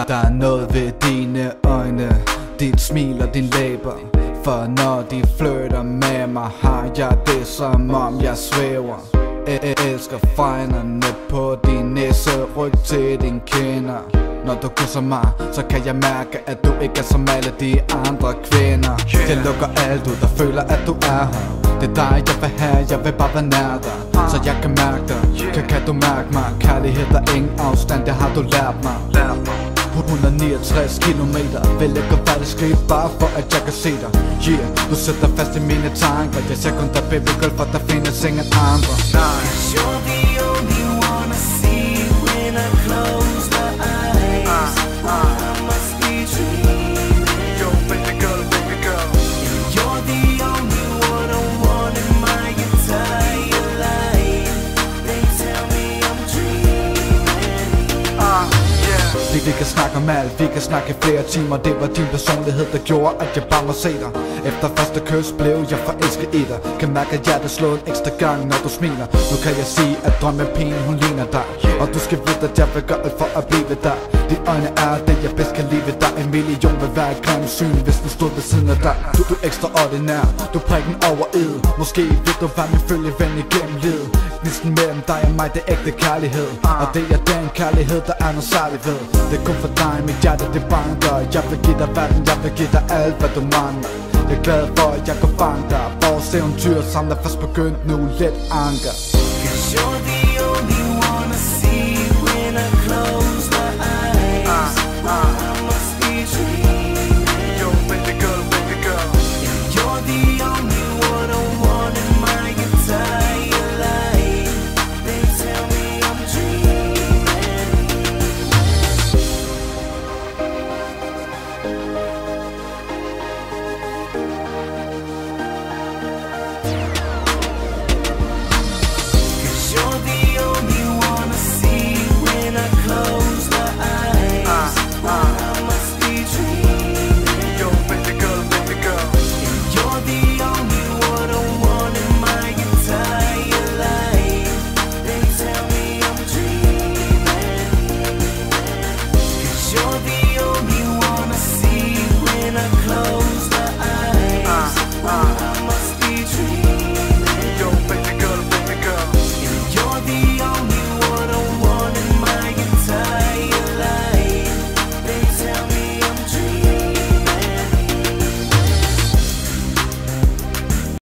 Der er noget ved dine øjne, dit smil og din læber. For når de flytter med mig, har jeg det som om jeg svæver. Elsker fregnerne på din næse, ryg til din kinder. Når du kysser mig, så kan jeg mærke, at du ikke er som alle de andre kvinder. Jeg lukker alt ud og føler, at du er her. Det er dig, jeg vil have, jeg vil bare være nær dig. Så jeg kan mærke dig, kan du mærke mig? Kærlighed er ingen afstand, det har du lært mig. 169 kilometer, vil ikke gå hvert et skridt, bare for at jeg kan se dig. Yeah, du sætter fast i mine tanker. Jeg ser kun dig, baby girl, for der findes ingen andre. You're the only one I see when I close my eyes. I must be dreaming. Yo, baby girl, baby girl. You're the only one I want in my entire life. They tell me I'm dreaming. Yeah. Vi kan snakke om alt, vi kan snakke i flere timer. Det var din personlighed, der gjorde, at jeg bare må se dig. Efter første kys blev jeg forelsket i dig. Kan mærke, at hjertet slår en ekstra gang, når du smiler. Nu kan jeg sige, at drømmepigen, hun ligner dig. Og du skal vide, at jeg vil gøre alt for at blive ved dig. Dine øjne er det, jeg bedst kan lide ved dig. En million vil være et grimt syn, hvis du stod ved siden af dig. Du er ekstraordinær, du er prikken over ed. Måske vil du være min følgeven igennem livet. Gnisten mellem dig og mig, det er ægte kærlighed. Og det er den kærlighed, der er noget særligt ved. Det er kun for dig, mit hjerte det banker. Jeg vil give dig verden, jeg vil give dig alt, hvad du mangler. Jeg er glad for, at jeg kan fange dig. Vores eventyr samler først begyndt nu, lidt anker.